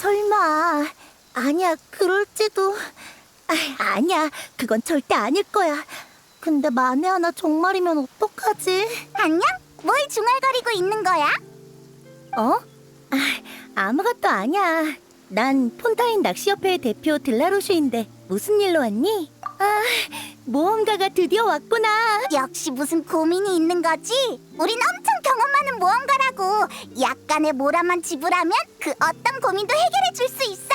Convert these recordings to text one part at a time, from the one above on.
설마. 아니야, 그럴지도. 아니야, 그건 절대 아닐 거야. 근데 만에 하나 정말이면 어떡하지? 안녕? 뭘 중얼거리고 있는 거야? 어? 아무것도 아니야. 난 폰타인 낚시협회의 대표 들라로슈인데 무슨 일로 왔니? 모험가가 드디어 왔구나. 역시 무슨 고민이 있는 거지? 우린 엄청 경험 많은 모험가라고. 약간의 모라만 지불하면 그 어떤 고민도 해결해 줄 수 있어.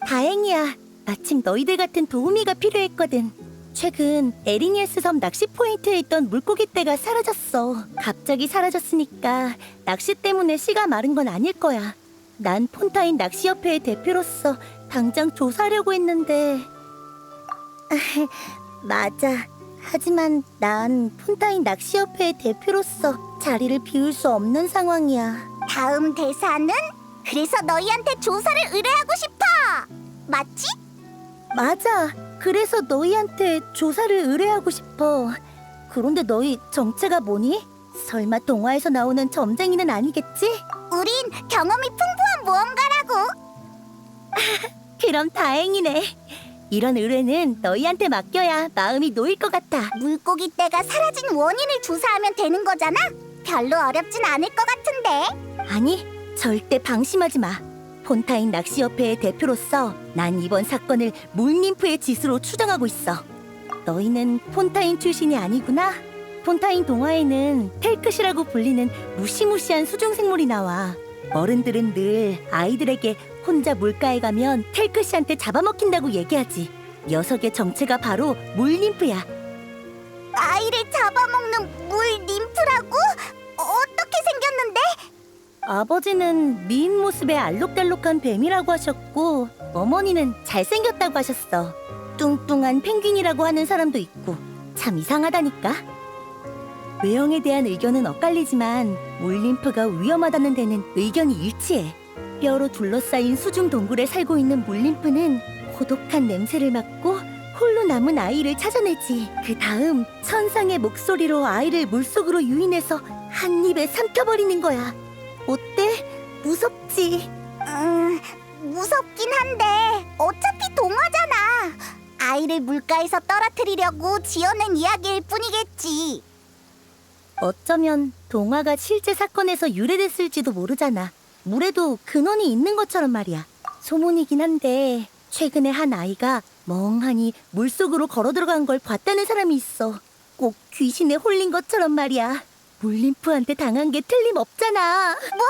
다행이야. 마침 너희들 같은 도우미가 필요했거든. 최근 에리니에스 섬 낚시 포인트에 있던 물고기 떼가 사라졌어. 갑자기 사라졌으니까 낚시 때문에 씨가 마른 건 아닐 거야. 난 폰타인 낚시협회의 대표로서 당장 조사하려고 했는데. 맞아. 하지만 난 폰타인 낚시협회의 대표로서 자리를 비울 수 없는 상황이야. 다음 대사는 그래서 너희한테 조사를 의뢰하고 싶어. 맞지? 맞아. 그래서 너희한테 조사를 의뢰하고 싶어. 그런데 너희 정체가 뭐니? 설마 동화에서 나오는 점쟁이는 아니겠지? 우린 경험이 풍부한 모험가라고. 그럼 다행이네. 이런 의뢰는 너희한테 맡겨야 마음이 놓일 것 같아. 물고기 떼가 사라진 원인을 조사하면 되는 거잖아? 별로 어렵진 않을 것 같은데. 아니, 절대 방심하지 마. 폰타인 낚시협회의 대표로서 난 이번 사건을 물님프의 짓으로 추정하고 있어. 너희는 폰타인 출신이 아니구나. 폰타인 동화에는 텔크시라고 불리는 무시무시한 수중생물이 나와. 어른들은 늘 아이들에게 혼자 물가에 가면 텔크시한테 잡아먹힌다고 얘기하지. 녀석의 정체가 바로 물님프야. 아이를 잡아먹는 물 님프라고? 어떻게 생겼는데? 아버지는 미인 모습의 알록달록한 뱀이라고 하셨고, 어머니는 잘생겼다고 하셨어. 뚱뚱한 펭귄이라고 하는 사람도 있고. 참 이상하다니까. 외형에 대한 의견은 엇갈리지만 물림프가 위험하다는 데는 의견이 일치해. 뼈로 둘러싸인 수중 동굴에 살고 있는 물림프는 고독한 냄새를 맡고 홀로 남은 아이를 찾아내지. 그 다음 천상의 목소리로 아이를 물속으로 유인해서 한 입에 삼켜버리는 거야. 어때? 무섭지? 무섭긴 한데 어차피 동화잖아. 아이를 물가에서 떨어뜨리려고 지어낸 이야기일 뿐이겠지. 어쩌면 동화가 실제 사건에서 유래됐을지도 모르잖아. 물에도 근원이 있는 것처럼 말이야. 소문이긴 한데 최근에 한 아이가 멍하니 물속으로 걸어 들어간 걸 봤다는 사람이 있어. 꼭 귀신에 홀린 것처럼 말이야. 물림프한테 당한 게 틀림없잖아. 뭐?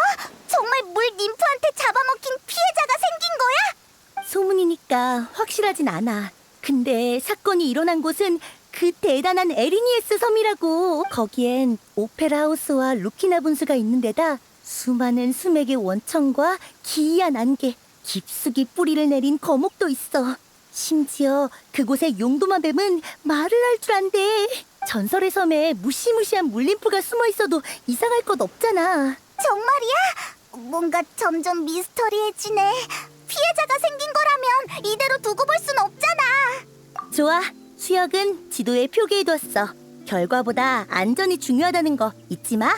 정말 물 님프한테 잡아먹힌 피해자가 생긴 거야? 소문이니까 확실하진 않아. 근데 사건이 일어난 곳은 그 대단한 에리니에스 섬이라고. 거기엔 오페라 하우스와 루키나 분수가 있는 데다 수많은 수맥의 원천과 기이한 안개, 깊숙이 뿌리를 내린 거목도 있어. 심지어 그곳의 용도마 뱀은 말을 할 줄 안대. 전설의 섬에 무시무시한 물림프가 숨어 있어도 이상할 것 없잖아. 정말이야? 뭔가 점점 미스터리해지네. 피해자가 생긴 거라면 이대로 두고 볼 순 없잖아. 좋아. 수혁은 지도에 표기해뒀어. 결과보다 안전이 중요하다는 거 잊지 마.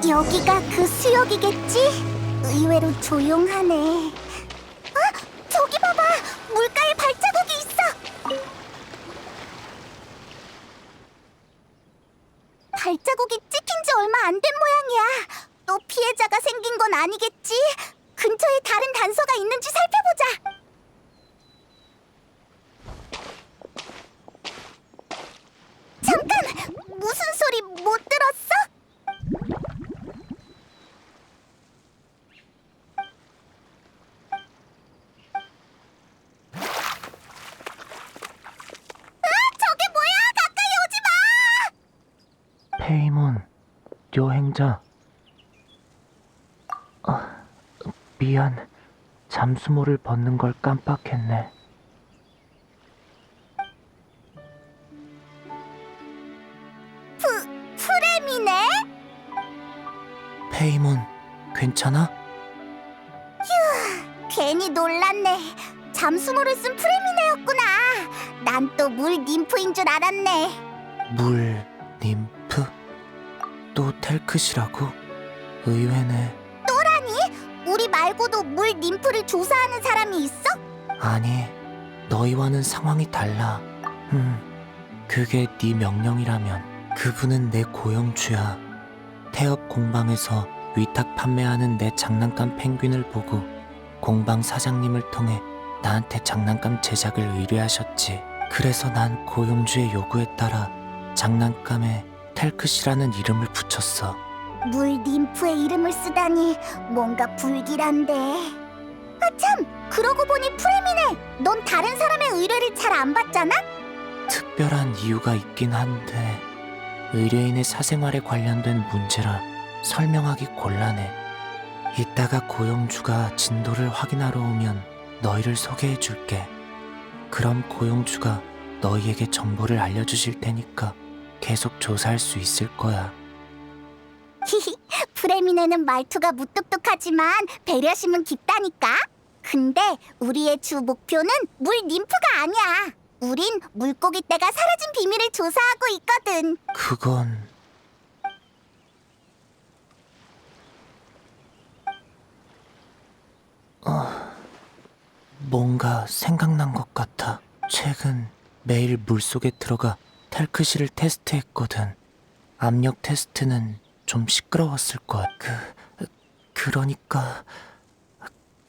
여기가 그 수역이겠지? 의외로 조용하네. 저기 봐봐! 물가에 발자국이 있어! 발자국이 찍힌 지 얼마 안 된 모양이야. 또 피해자가 생긴 건 아니겠지? 근처에 다른 단서가 있는지 살펴보자. 페이몬, 여행자. 미안. 잠수모를 벗는 걸 깜빡했네. 프레미네? 페이몬, 괜찮아? 괜히 놀랐네. 잠수모를 쓴 프레미네였구나. 난 또 물 ним프인 줄 알았네. 물, 님프? 또 텔크시라고? 의외네. 우리 말고도 물 ним프를 조사하는 사람이 있어? 아니, 너희와는 상황이 달라. 그게 네 명령이라면 그분은 내 고용주야. 태엽 공방에서 위탁 판매하는 내 장난감 펭귄을 보고 공방 사장님을 통해 나한테 장난감 제작을 의뢰하셨지. 그래서 난 고용주의 요구에 따라 장난감에 텔크시라는 이름을 붙였어. 물 ним프의 이름을 쓰다니 뭔가 불길한데. 참! 그러고 보니 프레미네, 넌 다른 사람의 의뢰를 잘 안 받잖아? 특별한 이유가 있긴 한데 의뢰인의 사생활에 관련된 문제라 설명하기 곤란해. 이따가 고용주가 진도를 확인하러 오면 너희를 소개해줄게. 그럼 고용주가 너희에게 정보를 알려주실 테니까 계속 조사할 수 있을 거야. 프레미네는 말투가 무뚝뚝하지만 배려심은 깊다니까. 근데 우리의 주 목표는 물 ним프가 아니야. 우린 물고기 떼가 사라진 비밀을 조사하고 있거든. 그건... 뭔가 생각난 것 같아. 최근 매일 물속에 들어가 텔크시를 테스트했거든. 압력 테스트는 좀 시끄러웠을 거야. 그러니까...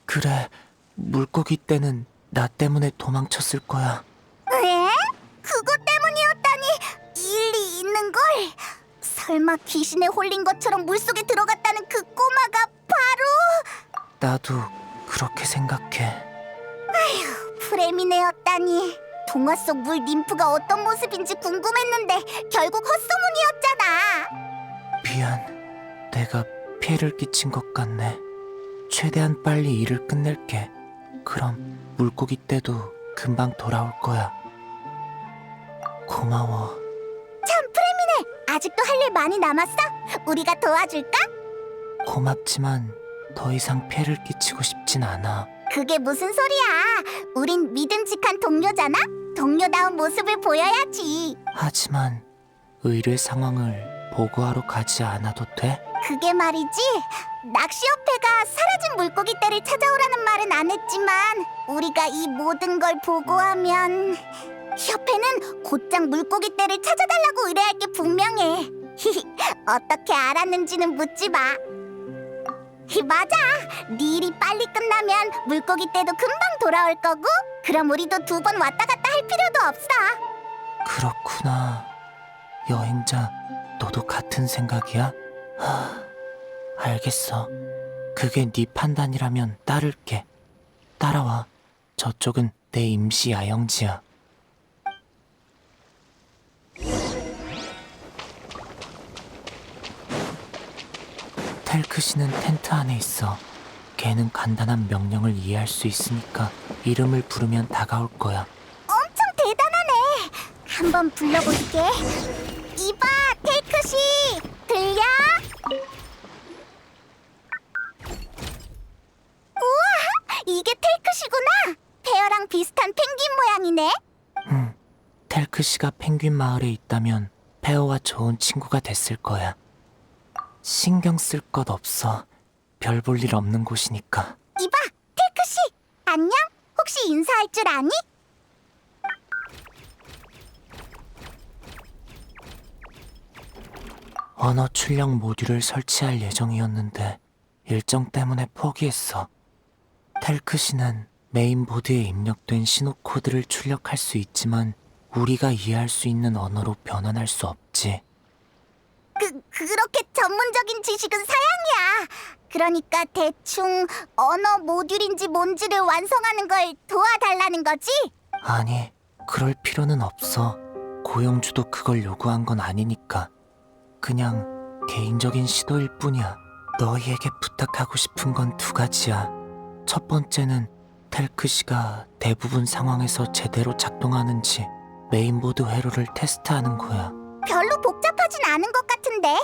그래, 물고기 떼는 나 때문에 도망쳤을 거야. 에? 그것 때문이었다니 일리 있는 걸. 설마 귀신에 홀린 것처럼 물속에 들어갔다는 그 꼬마가 바로 나도 그렇게 생각해. 프레미네였다니. 동화 속 물 ним프가 어떤 모습인지 궁금했는데 결국 헛소문이었잖아. 미안, 내가 피해를 끼친 것 같네. 최대한 빨리 일을 끝낼게. 그럼 물고기 떼도 금방 돌아올 거야. 고마워. 참, 프레미네, 아직도 할 일 많이 남았어? 우리가 도와줄까? 고맙지만 더 이상 피해를 끼치고 싶진 않아. 그게 무슨 소리야. 우린 믿음직한 동료잖아. 동료다운 모습을 보여야지. 하지만 의뢰 상황을 보고하러 가지 않아도 돼? 그게 말이지, 낚시협회가 사라진 물고기 떼를 찾아오라는 말은 안 했지만 우리가 이 모든 걸 보고하면 협회는 곧장 물고기 떼를 찾아달라고 의뢰할 게 분명해. 어떻게 알았는지는 묻지 마. 맞아, 네 일이 빨리 끝나면 물고기 떼도 금방 돌아올 거고, 그럼 우리도 2번 왔다 갔다 할 필요도 없어. 그렇구나. 여행자, 너도 같은 생각이야? 알겠어. 그게 네 판단이라면 따를게. 따라와. 저쪽은 내 임시 야영지야. 텔크시는 텐트 안에 있어. 걔는 간단한 명령을 이해할 수 있으니까 이름을 부르면 다가올 거야. 엄청 대단하네. 한번 불러볼게. 이봐, 테이크씨, 들려? 우와, 이게 테이크씨구나. 페어랑 비슷한 펭귄 모양이네. 텔크시가 펭귄 마을에 있다면 페어와 좋은 친구가 됐을 거야. 신경 쓸 것 없어. 별 볼 일 없는 곳이니까. 이봐, 테이크씨, 안녕? 혹시 인사할 줄 아니? 언어 출력 모듈을 설치할 예정이었는데 일정 때문에 포기했어. 텔크시는 메인보드에 입력된 신호 코드를 출력할 수 있지만 우리가 이해할 수 있는 언어로 변환할 수 없지. 그렇게 전문적인 지식은 사양이야. 그러니까 대충 언어 모듈인지 뭔지를 완성하는 걸 도와달라는 거지? 아니, 그럴 필요는 없어. 고용주도 그걸 요구한 건 아니니까. 그냥 개인적인 시도일 뿐이야. 너희에게 부탁하고 싶은 건 두 가지야. 첫 번째는 텔크시가 대부분 상황에서 제대로 작동하는지 메인보드 회로를 테스트하는 거야. 별로 복잡하진 않은 것 같은데.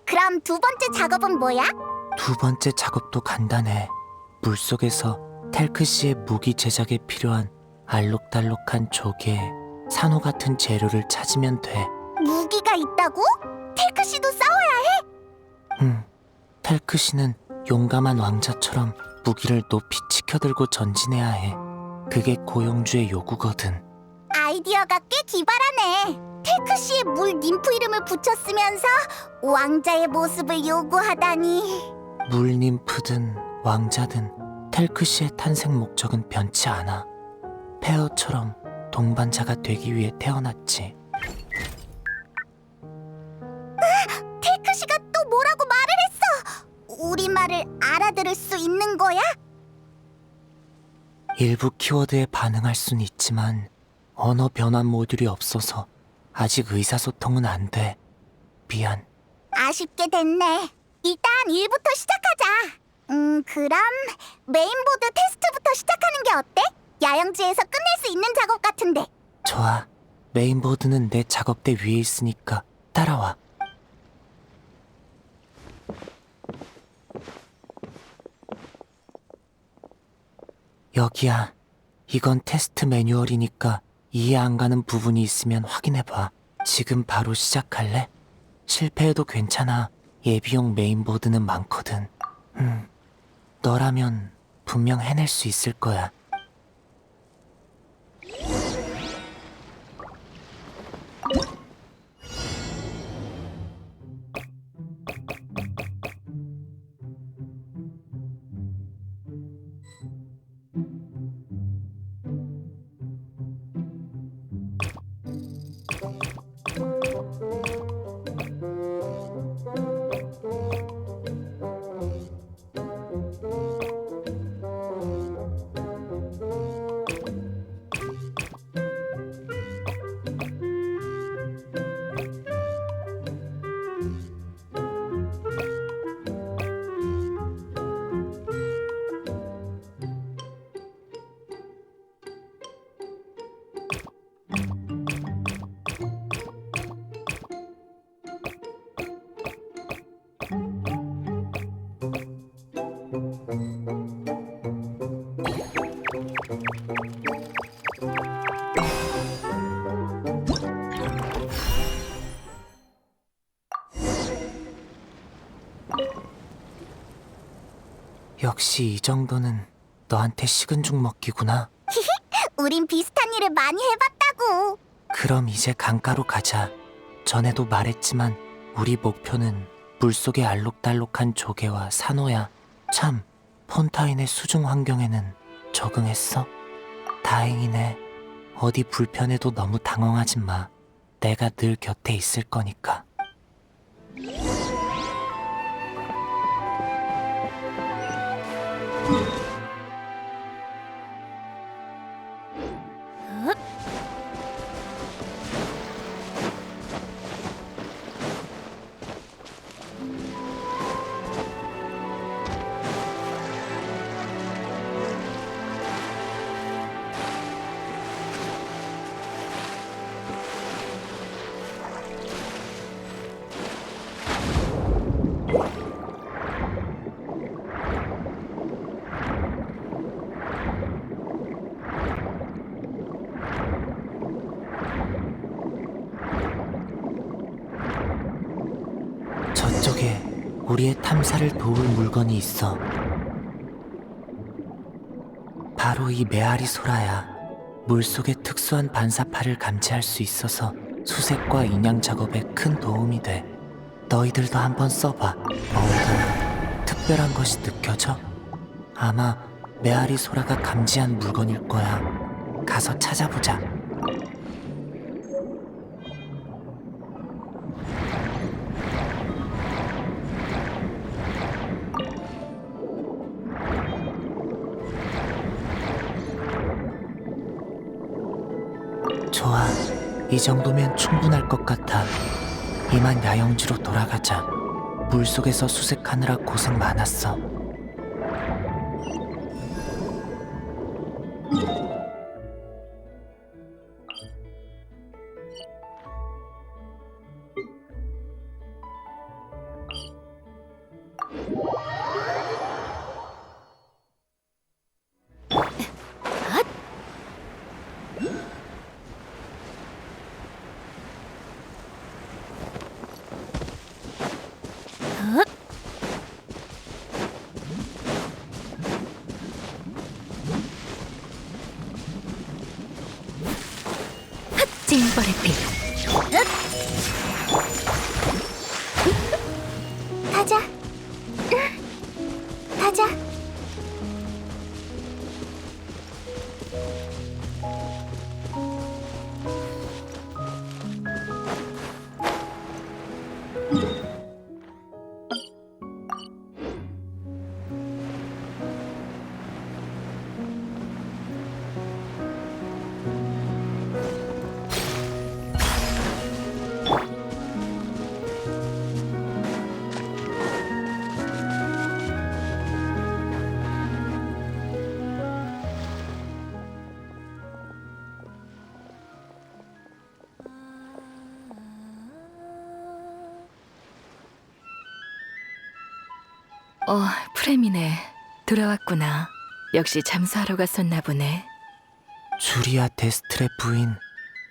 그럼 두 번째 작업은 뭐야? 두 번째 작업도 간단해. 물속에서 텔크시의 무기 제작에 필요한 알록달록한 조개, 산호 같은 재료를 찾으면 돼. 무기가 있다고? 텔크씨도 싸워야 텔크시는 용감한 왕자처럼 무기를 높이 치켜들고 전진해야 해. 그게 고용주의 요구거든. 아이디어가 꽤 기발하네. 텔크씨의 물 님프 이름을 붙였으면서 왕자의 모습을 요구하다니. 물 님프든 왕자든 텔크시의 탄생 목적은 변치 않아. 페어처럼 동반자가 되기 위해 태어났지. 텔크씨가 또 뭐라고 말을 했어? 우리 말을 알아들을 수 있는 거야? 일부 키워드에 반응할 순 있지만 언어 변환 모듈이 없어서 아직 의사소통은 안 돼. 미안. 아쉽게 됐네. 일단 일부터 시작하자. 그럼 메인보드 테스트부터 시작하는 게 어때? 야영지에서 끝낼 수 있는 작업 같은데. 좋아. 메인보드는 내 작업대 위에 있으니까 따라와. 여기야. 이건 테스트 매뉴얼이니까 이해 안 가는 부분이 있으면 확인해봐. 지금 바로 시작할래? 실패해도 괜찮아. 예비용 메인보드는 많거든. 너라면 분명 해낼 수 있을 거야. 역시 이 정도는 너한테 식은 죽 먹기구나. 우린 비슷한 일을 많이 해봤다고. 그럼 이제 강가로 가자. 전에도 말했지만 우리 목표는 물속의 알록달록한 조개와 산호야. 참, 폰타인의 수중 환경에는 적응했어? 다행이네. 어디 불편해도 너무 당황하지 마. 내가 늘 곁에 있을 거니까. 저쪽에 우리의 탐사를 도울 물건이 있어. 바로 이 메아리 소라야. 물속의 특수한 반사파를 감지할 수 있어서 수색과 인양 작업에 큰 도움이 돼. 너희들도 한번 써봐. 뭔가 특별한 것이 느껴져? 아마 메아리 소라가 감지한 물건일 거야. 가서 찾아보자. 좋아. 이 정도면 충분할 것 같아. 이만 야영지로 돌아가자. 물속에서 수색하느라 고생 많았어. 징벌의 피. 가자. 가자. 프레미네. 돌아왔구나. 역시 잠수하러 갔었나 보네. 주리아 데스트레 부인,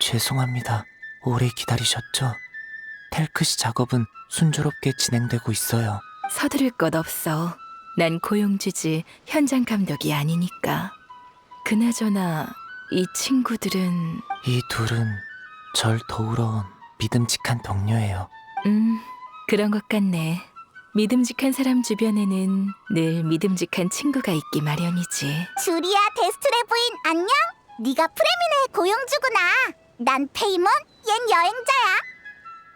죄송합니다. 오래 기다리셨죠? 텔크시 작업은 순조롭게 진행되고 있어요. 서두를 것 없어. 난 고용주지 현장 감독이 아니니까. 그나저나 이 친구들은 이 둘은 절 도우러 온 믿음직한 동료예요. 그런 것 같네. 믿음직한 사람 주변에는 늘 믿음직한 친구가 있기 마련이지. 주리아 데스트레 부인 안녕? 네가 프레미네의 고용주구나. 난 페이몬, 얜 여행자야.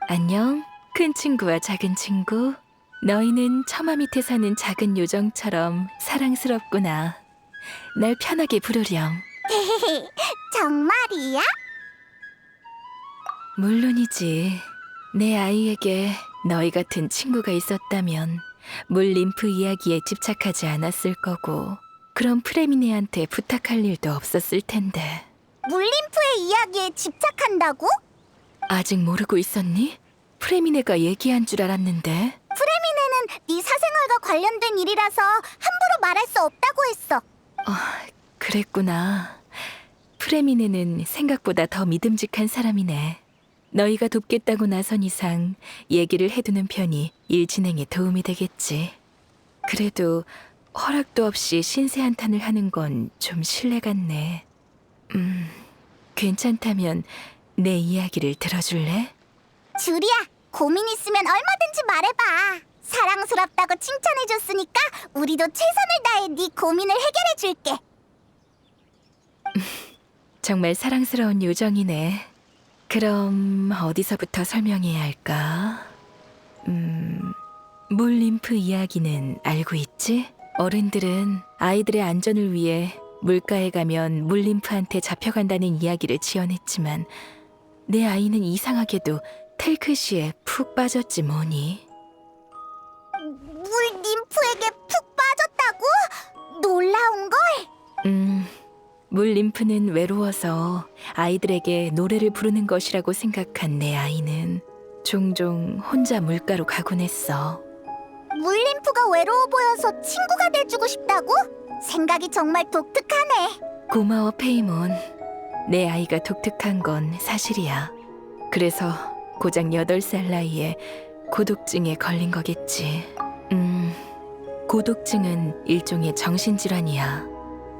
안녕, 큰 친구와 작은 친구. 너희는 처마 밑에 사는 작은 요정처럼 사랑스럽구나. 날 편하게 부르렴. 정말이야? 물론이지. 내 아이에게 너희 같은 친구가 있었다면 물 림프 이야기에 집착하지 않았을 거고, 그럼 프레미네한테 부탁할 일도 없었을 텐데. 물림프의 이야기에 집착한다고? 아직 모르고 있었니? 프레미네가 얘기한 줄 알았는데. 프레미네는 네 사생활과 관련된 일이라서 함부로 말할 수 없다고 했어. 그랬구나. 프레미네는 생각보다 더 믿음직한 사람이네. 너희가 돕겠다고 나선 이상 얘기를 해두는 편이 일 진행에 도움이 되겠지. 그래도 허락도 없이 신세 한탄을 하는 건 좀 실례 같네. 괜찮다면 내 이야기를 들어줄래? 주리야, 고민 있으면 얼마든지 말해봐. 사랑스럽다고 칭찬해줬으니까 우리도 최선을 다해 네 고민을 해결해줄게. 정말 사랑스러운 요정이네. 그럼 어디서부터 설명해야 할까? 물 림프 이야기는 알고 있지? 어른들은 아이들의 안전을 위해 물가에 가면 물 림프한테 잡혀간다는 이야기를 지어냈지만 내 아이는 이상하게도 텔크시에 푹 빠졌지 뭐니. 물 림프에게 푹 빠졌다고? 놀라운걸? 물 림프는 외로워서 아이들에게 노래를 부르는 것이라고 생각한 내 아이는 종종 혼자 물가로 가곤 했어. 물 림프가 외로워 보여서 친구가 돼주고 싶다고? 생각이 정말 독특하네. 고마워, 페이몬. 내 아이가 독특한 건 사실이야. 그래서 고작 8살 나이에 고독증에 걸린 거겠지. 고독증은 일종의 정신질환이야.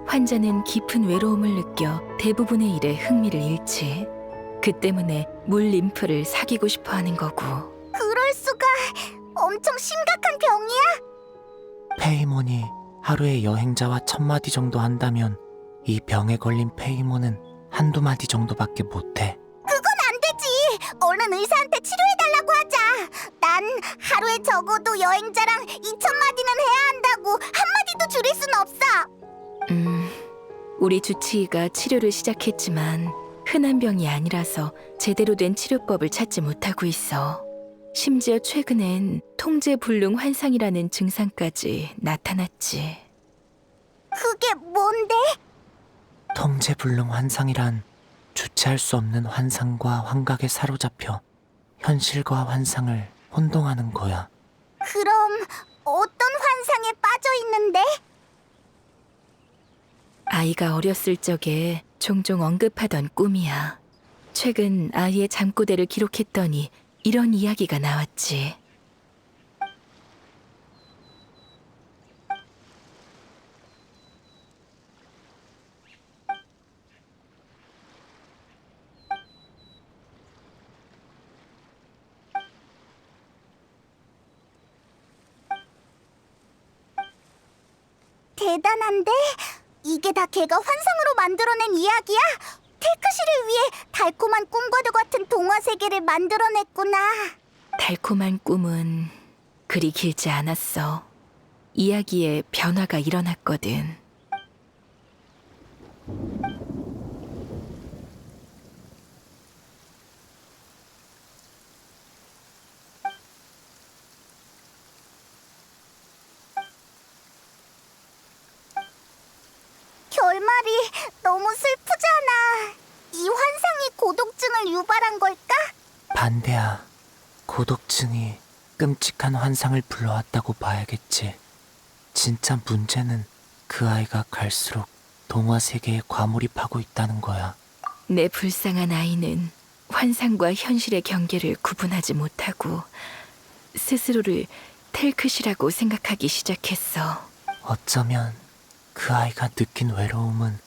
환자는 깊은 외로움을 느껴 대부분의 일에 흥미를 잃지. 그 때문에 물 림프를 사귀고 싶어 하는 거고. 그럴 수가. 엄청 심각한 병이야? 페이몬이 하루에 여행자와 1000마디 정도 한다면 이 병에 걸린 페이몬은 한두 마디 정도밖에 못해. 그건 안 되지. 얼른 의사한테 치료해달라고 하자. 난 하루에 적어도 여행자랑 2000마디는 해야 한다고. 한마디도 줄일 순 없어. 우리 주치의가 치료를 시작했지만 흔한 병이 아니라서 제대로 된 치료법을 찾지 못하고 있어. 심지어 최근엔 통제불능 환상이라는 증상까지 나타났지. 그게 뭔데? 통제불능 환상이란 주체할 수 없는 환상과 환각에 사로잡혀 현실과 환상을 혼동하는 거야. 그럼 어떤 환상에 빠져 있는데? 아이가 어렸을 적에 종종 언급하던 꿈이야. 최근 아이의 잠꼬대를 기록했더니 이런 이야기가 나왔지. 대단한데? 이게 다 걔가 환상으로 만들어낸 이야기야? 테크시를 위해 달콤한 꿈과도 같은 동화 세계를 만들어냈구나. 달콤한 꿈은 그리 길지 않았어. 이야기에 변화가 일어났거든. 결말이 너무 슬프잖아. 이 환상이 고독증을 유발한 걸까? 반대야. 고독증이 끔찍한 환상을 불러왔다고 봐야겠지. 진짜 문제는 그 아이가 갈수록 동화 세계에 과몰입하고 있다는 거야. 내 불쌍한 아이는 환상과 현실의 경계를 구분하지 못하고 스스로를 텔크시라고 생각하기 시작했어. 어쩌면 그 아이가 느낀 외로움은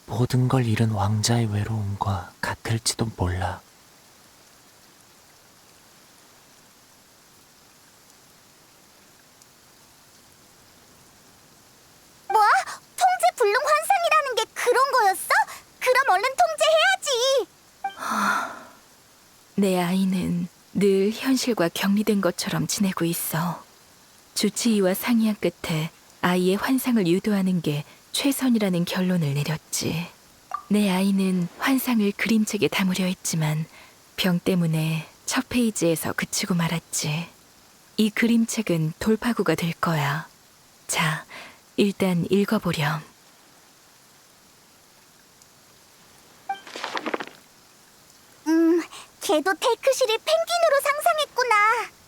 모든 걸 잃은 왕자의 외로움과 같을지도 몰라. 뭐? 통제불능 환상이라는 게 그런 거였어? 그럼 얼른 통제해야지. 내 아이는 늘 현실과 격리된 것처럼 지내고 있어. 주치의와 상의한 끝에 아이의 환상을 유도하는 게 최선이라는 결론을 내렸지. 내 아이는 환상을 그림책에 담으려 했지만 병 때문에 첫 페이지에서 그치고 말았지. 이 그림책은 돌파구가 될 거야. 자, 일단 읽어보렴. 걔도 테크시를 펭귄으로 상상했구나.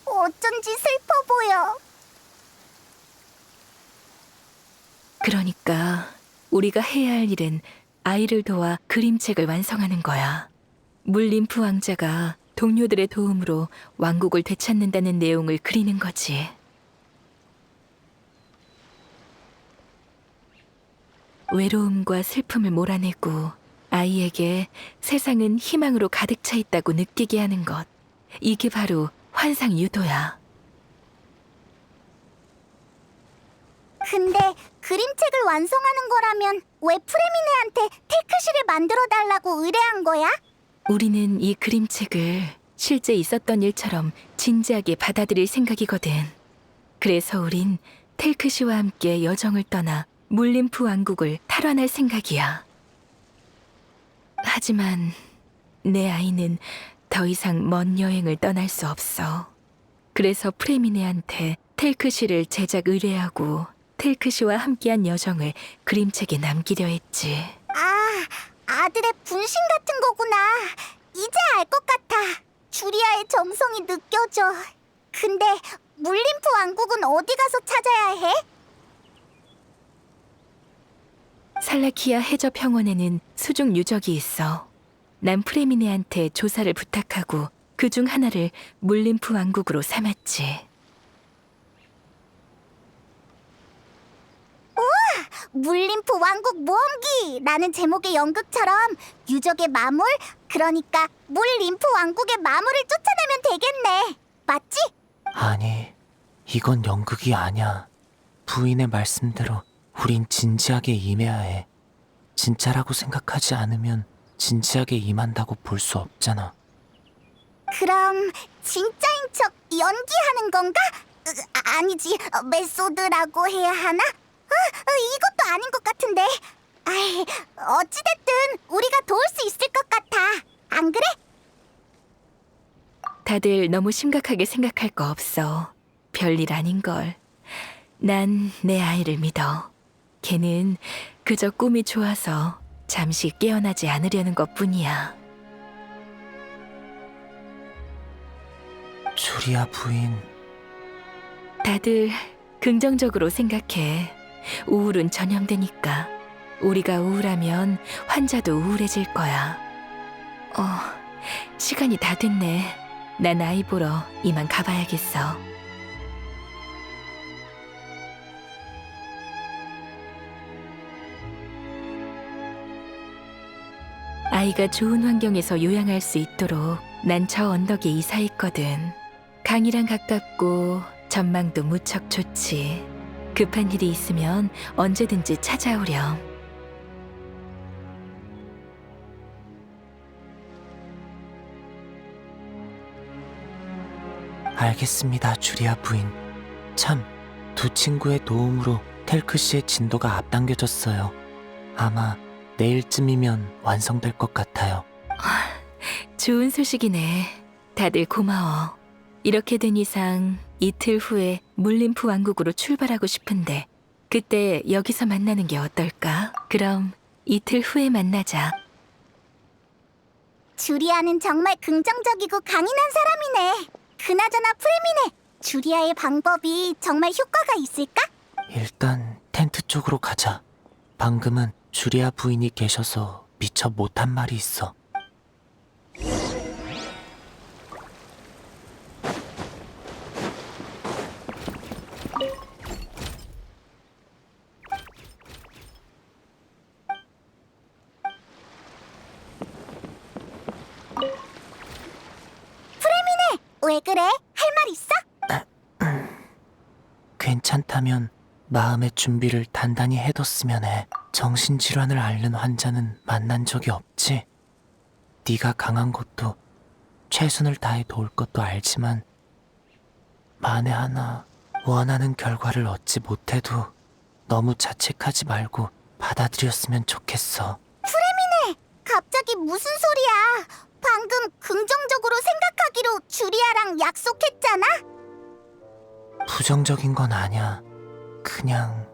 어쩐지 슬퍼 보여. 그러니까 우리가 해야 할 일은 아이를 도와 그림책을 완성하는 거야. 물림프 왕자가 동료들의 도움으로 왕국을 되찾는다는 내용을 그리는 거지. 외로움과 슬픔을 몰아내고 아이에게 세상은 희망으로 가득 차 있다고 느끼게 하는 것. 이게 바로 환상 유도야. 근데 그림책을 완성하는 거라면 왜 프레미네한테 테크시를 만들어 달라고 의뢰한 거야? 우리는 이 그림책을 실제 있었던 일처럼 진지하게 받아들일 생각이거든. 그래서 우린 텔크시와 함께 여정을 떠나 물림프 왕국을 탈환할 생각이야. 하지만 내 아이는 더 이상 먼 여행을 떠날 수 없어. 그래서 프레미네한테 텔크시를 제작 의뢰하고 텔크시와 함께한 여정을 그림책에 남기려 했지. 아들의 분신 같은 거구나. 이제 알 것 같아. 주리아의 정성이 느껴져. 근데 물림프 왕국은 어디 가서 찾아야 해? 살라키아 해저평원에는 수중 유적이 있어. 난 프레미네한테 조사를 부탁하고 그 중 하나를 물림프 왕국으로 삼았지. 물림프 왕국 모험기라는 제목의 연극처럼 유적의 마물, 그러니까 물림프 왕국의 마물을 쫓아내면 되겠네. 맞지? 아니, 이건 연극이 아니야. 부인의 말씀대로 우린 진지하게 임해야 해. 진짜라고 생각하지 않으면 진지하게 임한다고 볼 수 없잖아. 그럼 진짜인 척 연기하는 건가? 아니지, 메소드라고 해야 하나? 이것도 아닌 것 같은데. 어찌됐든 우리가 도울 수 있을 것 같아. 안 그래? 다들 너무 심각하게 생각할 거 없어. 별일 아닌걸. 난 내 아이를 믿어. 걔는 그저 꿈이 좋아서 잠시 깨어나지 않으려는 것뿐이야. 주리아 부인, 다들 긍정적으로 생각해. 우울은 전염되니까. 우리가 우울하면 환자도 우울해질 거야. 시간이 다 됐네. 난 아이 보러 이만 가봐야겠어. 아이가 좋은 환경에서 요양할 수 있도록 난 저 언덕에 이사했거든. 강이랑 가깝고 전망도 무척 좋지. 급한 일이 있으면 언제든지 찾아오렴. 알겠습니다, 주리아 부인. 참, 두 친구의 도움으로 텔크 씨의 진도가 앞당겨졌어요. 아마 내일쯤이면 완성될 것 같아요. 좋은 소식이네. 다들 고마워. 이렇게 된 이상 이틀 후에 물림프 왕국으로 출발하고 싶은데 그때 여기서 만나는 게 어떨까? 그럼 이틀 후에 만나자. 주리아는 정말 긍정적이고 강인한 사람이네. 그나저나 프레미네, 주리아의 방법이 정말 효과가 있을까? 일단 텐트 쪽으로 가자. 방금은 주리아 부인이 계셔서 미처 못한 말이 있어. 왜 그래? 할 말 있어? 괜찮다면 마음의 준비를 단단히 해뒀으면 해. 정신질환을 앓는 환자는 만난 적이 없지. 네가 강한 것도 최선을 다해 도울 것도 알지만 만에 하나 원하는 결과를 얻지 못해도 너무 자책하지 말고 받아들였으면 좋겠어. 갑자기 무슨 소리야? 방금 긍정적으로 생각하기로 주리아랑 약속했잖아? 부정적인 건 아니야. 그냥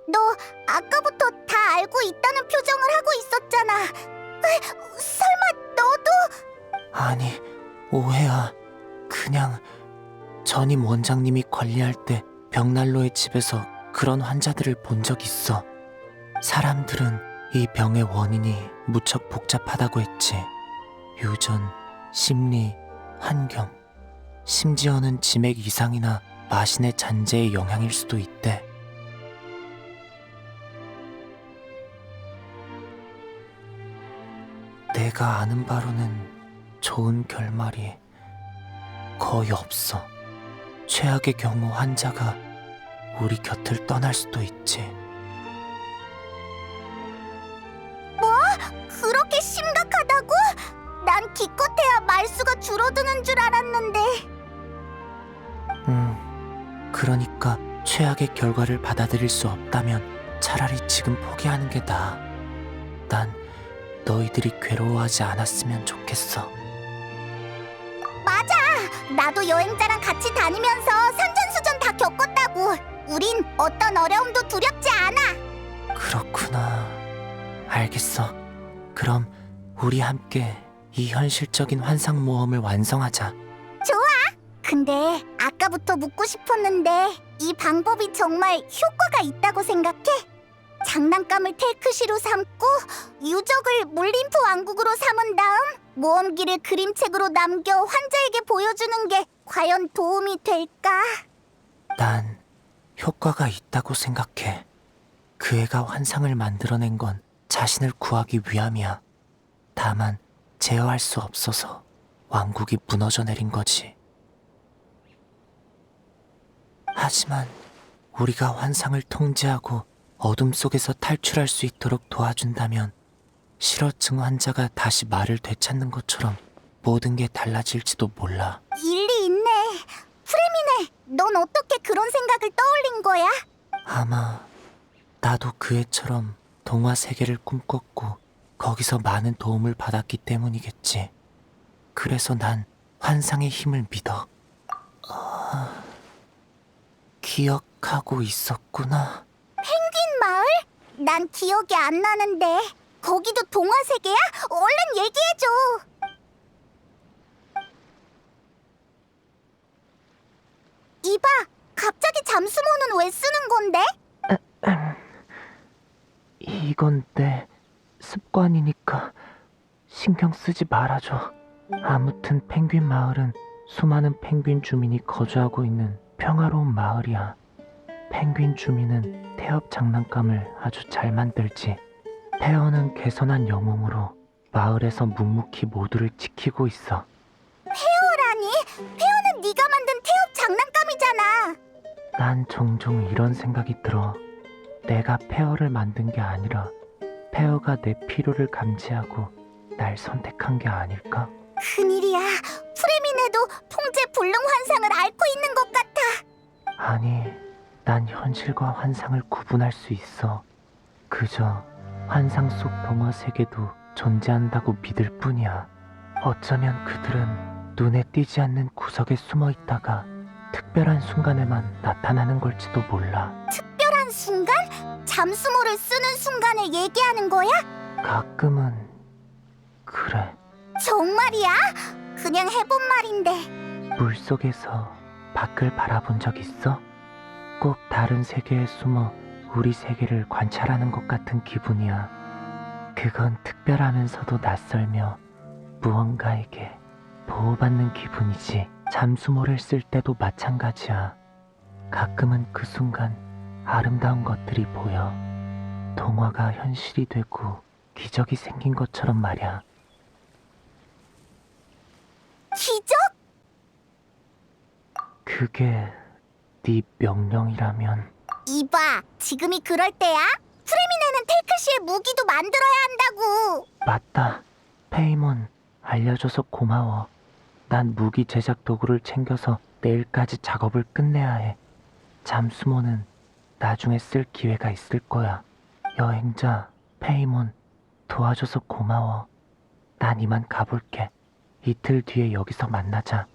너 아까부터 다 알고 있다는 표정을 하고 있었잖아. 설마 너도? 아니, 오해야. 그냥 전임 원장님이 관리할 때 벽난로의 집에서 그런 환자들을 본 적 있어. 사람들은 이 병의 원인이 무척 복잡하다고 했지. 유전, 심리, 환경, 심지어는 지맥 이상이나 마신의 잔재의 영향일 수도 있대. 내가 아는 바로는 좋은 결말이 거의 없어. 최악의 경우 환자가 우리 곁을 떠날 수도 있지. 그렇게 심각하다고? 난 기껏해야 말수가 줄어드는 줄 알았는데. 그러니까 최악의 결과를 받아들일 수 없다면 차라리 지금 포기하는 게 나아. 난 너희들이 괴로워하지 않았으면 좋겠어. 맞아! 나도 여행자랑 같이 다니면서 산전수전 다 겪었다고. 우린 어떤 어려움도 두렵지 않아. 그렇구나. 알겠어. 그럼 우리 함께 이 현실적인 환상 모험을 완성하자. 근데 아까부터 묻고 싶었는데 이 방법이 정말 효과가 있다고 생각해? 장난감을 텔크시로 삼고 유적을 물림프 왕국으로 삼은 다음 모험기를 그림책으로 남겨 환자에게 보여주는 게 과연 도움이 될까? 난 효과가 있다고 생각해. 그 애가 환상을 만들어낸 건 자신을 구하기 위함이야. 다만 제어할 수 없어서 왕국이 무너져 내린 거지. 하지만 우리가 환상을 통제하고 어둠 속에서 탈출할 수 있도록 도와준다면 실어증 환자가 다시 말을 되찾는 것처럼 모든 게 달라질지도 몰라. 일리 있네. 프레미네, 넌 어떻게 그런 생각을 떠올린 거야? 아마 나도 그 애처럼 동화 세계를 꿈꿨고 거기서 많은 도움을 받았기 때문이겠지. 그래서 난 환상의 힘을 믿어. 기억하고 있었구나. 펭귄 마을? 난 기억이 안 나는데. 거기도 동화 세계야? 얼른 얘기해줘. 이봐, 갑자기 잠수모는 왜 쓰는 건데? 이건 내 습관이니까 신경 쓰지 말아줘. 아무튼 펭귄 마을은 수많은 펭귄 주민이 거주하고 있는 평화로운 마을이야. 펭귄 주민은 태엽 장난감을 아주 잘 만들지. 페어는 개선한 영웅으로 마을에서 묵묵히 모두를 지키고 있어. 페어라니? 페어는 네가 만든 태엽 장난감이잖아. 난 종종 이런 생각이 들어. 내가 페어를 만든 게 아니라 페어가 내 필요를 감지하고 날 선택한 게 아닐까? 큰일이야. 프레미네도 통제 불능 환상을 앓고 있는 것 같아. 아니, 난 현실과 환상을 구분할 수 있어. 그저 환상 속 동화 세계도 존재한다고 믿을 뿐이야. 어쩌면 그들은 눈에 띄지 않는 구석에 숨어 있다가 특별한 순간에만 나타나는 걸지도 몰라. 특별한 순간? 잠수모를 쓰는 순간을 얘기하는 거야? 가끔은 그래. 정말이야? 그냥 해본 말인데. 물속에서 밖을 바라본 적 있어? 꼭 다른 세계에 숨어 우리 세계를 관찰하는 것 같은 기분이야. 그건 특별하면서도 낯설며 무언가에게 보호받는 기분이지. 잠수모를 쓸 때도 마찬가지야. 가끔은 그 순간 아름다운 것들이 보여. 동화가 현실이 되고 기적이 생긴 것처럼 말이야. 기적? 그게 네 명령이라면. 이봐, 지금이 그럴 때야? 프레미네는 테이크시의 무기도 만들어야 한다고. 맞다. 페이몬, 알려줘서 고마워. 난 무기 제작 도구를 챙겨서 내일까지 작업을 끝내야 해. 잠수모는 나중에 쓸 기회가 있을 거야. 여행자, 페이몬, 도와줘서 고마워. 난 이만 가볼게. 이틀 뒤에 여기서 만나자.